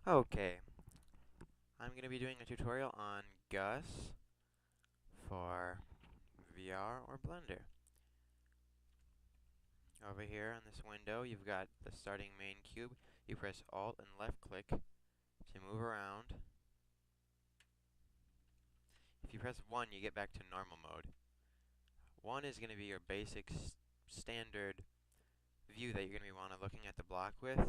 Okay, I'm going to be doing a tutorial on Gus for VR or Blender. Over here on this window, you've got the starting main cube. You press Alt and left click to move around. If you press 1, you get back to normal mode. 1 is going to be your basic standard view that you're going to be looking at the block with.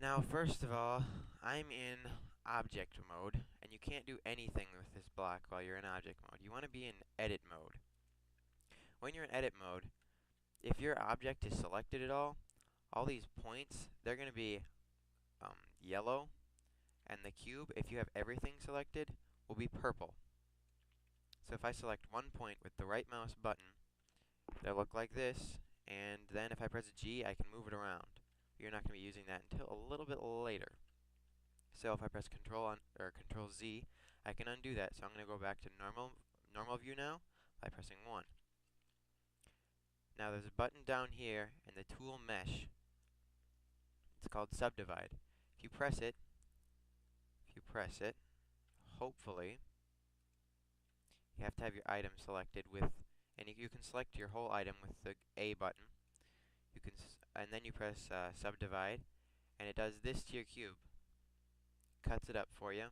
Now, first of all, I'm in object mode, and you can't do anything with this block while you're in object mode. You want to be in edit mode. When you're in edit mode, if your object is selected at all these points, they're going to be yellow, and the cube, if you have everything selected, will be purple. So if I select one point with the right mouse button, they'll look like this, and then if I press G, I can move it around. You're not going to be using that until a little bit later. So if I press Control Z, I can undo that. So I'm going to go back to normal view now by pressing 1. Now there's a button down here in the tool mesh. It's called Subdivide. If you press it, hopefully, you have to have your item selected with, and you can select your whole item with the A button. You can, and then you press Subdivide, and it does this to your cube. Cuts it up for you.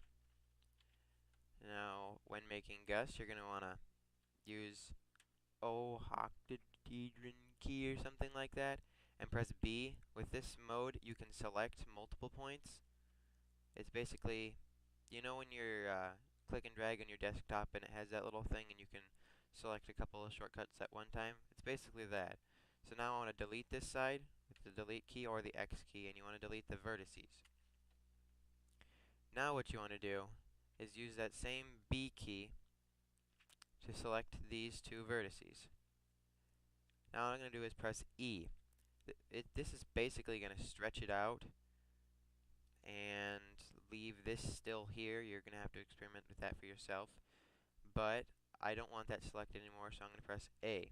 Now, when making Gus, you're going to want to use octahedron key or something like that, and press B. With this mode, you can select multiple points. It's basically, you know when you're click and drag on your desktop and it has that little thing and you can select a couple of shortcuts at one time? It's basically that. So now I want to delete this side with the delete key or the X key, and you want to delete the vertices. Now what you want to do is use that same B key to select these two vertices. Now what I'm going to do is press E. This is basically going to stretch it out and leave this still here. You're going to have to experiment with that for yourself. But I don't want that selected anymore, so I'm going to press A.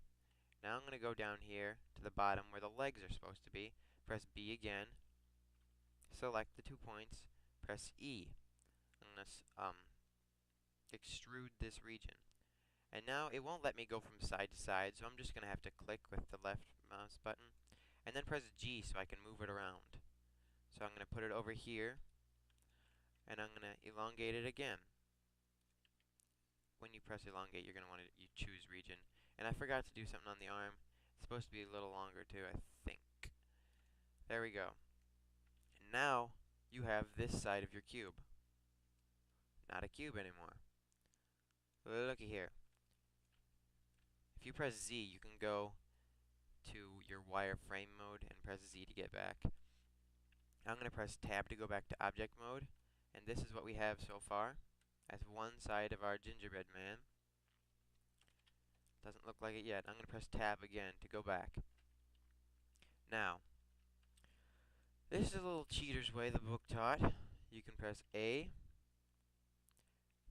Now I'm going to go down here to the bottom where the legs are supposed to be. Press B again. Select the 2 points. Press E. I'm going to extrude this region. And now it won't let me go from side to side, so I'm just going to have to click with the left mouse button. And then press G so I can move it around. So I'm going to put it over here, and I'm going to elongate it again. When you press elongate, you're going to want to choose region. And I forgot to do something on the arm. It's supposed to be a little longer too, I think. There we go. And now you have this side of your cube. Not a cube anymore. Looky here. If you press Z, you can go to your wireframe mode and press Z to get back. I'm going to press Tab to go back to object mode. And this is what we have so far. That's one side of our gingerbread man. Doesn't look like it yet. I'm going to press Tab again to go back. Now, this is a little cheater's way the book taught. You can press A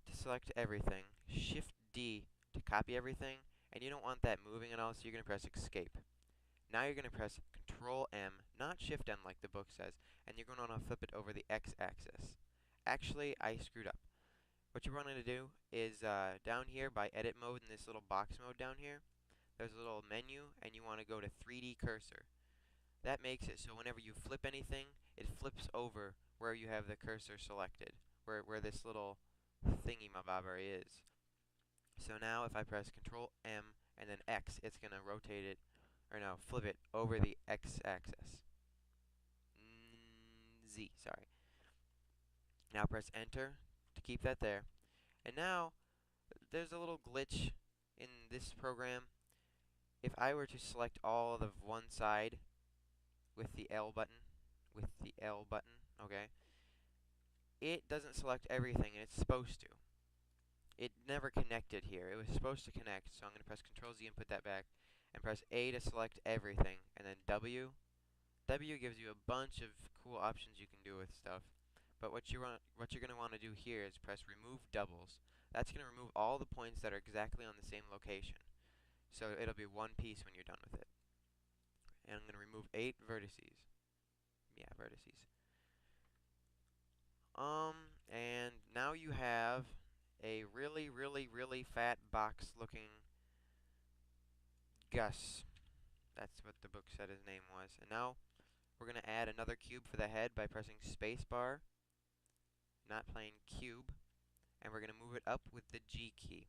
to select everything, Shift D to copy everything, and you don't want that moving at all, so you're going to press Escape. Now you're going to press Control M, not Shift M like the book says, and you're going to want to flip it over the X-axis. Actually, I screwed up. What you're wanting to do is down here by Edit Mode in this little box mode down here, there's a little menu, and you want to go to 3D Cursor. That makes it so whenever you flip anything, it flips over where you have the cursor selected, where this little thingy-mabobber is. So now if I press Control M and then X, it's going to rotate it, or no, flip it over the X-axis. Z, sorry. Now press Enter to keep that there. And now, there's a little glitch in this program. If I were to select all of one side with the L button, okay, it doesn't select everything, and it's supposed to. It never connected here. It was supposed to connect, so I'm going to press Control Z and put that back, and press A to select everything, and then W. W gives you a bunch of cool options you can do with stuff. But what you're going to want to do here is press Remove Doubles. That's going to remove all the points that are exactly on the same location. So it'll be one piece when you're done with it. And I'm going to remove 8 vertices. Yeah, vertices. And now you have a really fat box looking Gus. That's what the book said his name was. And now we're going to add another cube for the head by pressing spacebar, not plain cube, and we're going to move it up with the G key.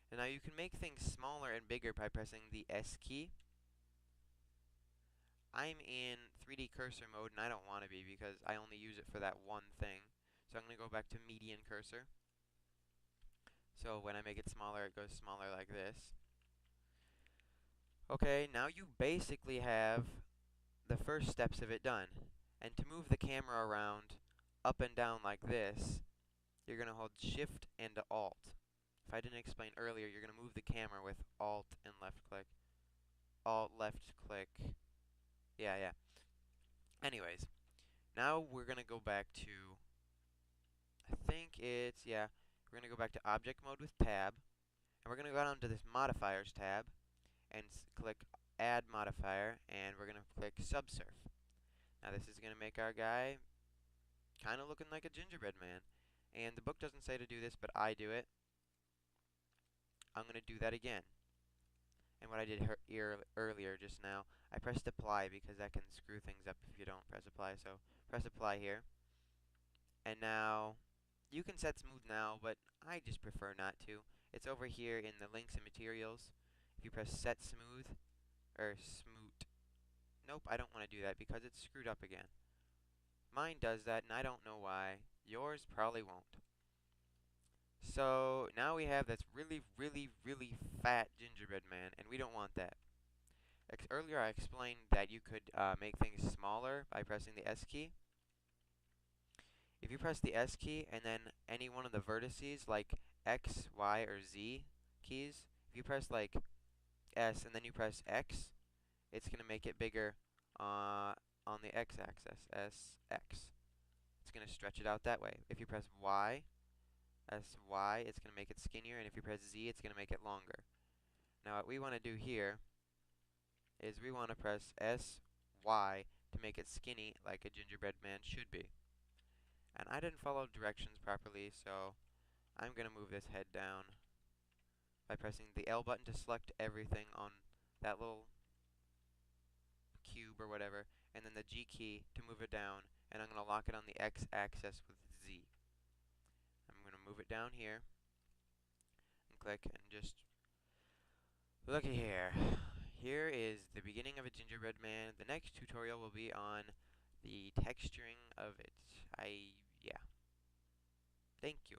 And now you can make things smaller and bigger by pressing the S key. I'm in 3D cursor mode and I don't want to be because I only use it for that one thing. So I'm going to go back to median cursor. So when I make it smaller, it goes smaller like this. Okay, now you basically have the first steps of it done. And to move the camera around up and down like this, you're going to hold Shift and Alt. If I didn't explain earlier, you're going to move the camera with Alt and left click. Alt, left click. Yeah. Anyways, now we're going to go back to, I think it's, yeah, we're going to go back to Object Mode with Tab. And we're going to go down to this Modifiers tab and click Add Modifier, and we're going to click Subsurf. Now this is going to make our guy kind of looking like a gingerbread man. And the book doesn't say to do this, but I do it. I'm going to do that again. And what I did earlier just now, I pressed apply because that can screw things up if you don't press apply. So press apply here. And now you can set smooth now, but I just prefer not to. It's over here in the links and materials. If you press set smooth, or smoot. Nope, I don't want to do that because it's screwed up again. Mine does that and I don't know why. Yours probably won't. So now we have this really fat gingerbread man, and we don't want that. Earlier I explained that you could make things smaller by pressing the S key. If you press the S key and then any one of the vertices like X, Y, or Z keys, if you press like S and then you press X, it's going to make it bigger on the X-axis, SX. It's going to stretch it out that way. If you press Y, SY, it's going to make it skinnier, and if you press Z, it's going to make it longer. Now what we want to do here is we want to press SY to make it skinny like a gingerbread man should be. And I didn't follow directions properly, so I'm going to move this head down by pressing the L button to select everything on that little cube or whatever, and then the G key to move it down, and I'm going to lock it on the X-axis with Z. I'm going to move it down here, and click, and just looky here. Here is the beginning of a gingerbread man. The next tutorial will be on the texturing of it. Yeah. Thank you.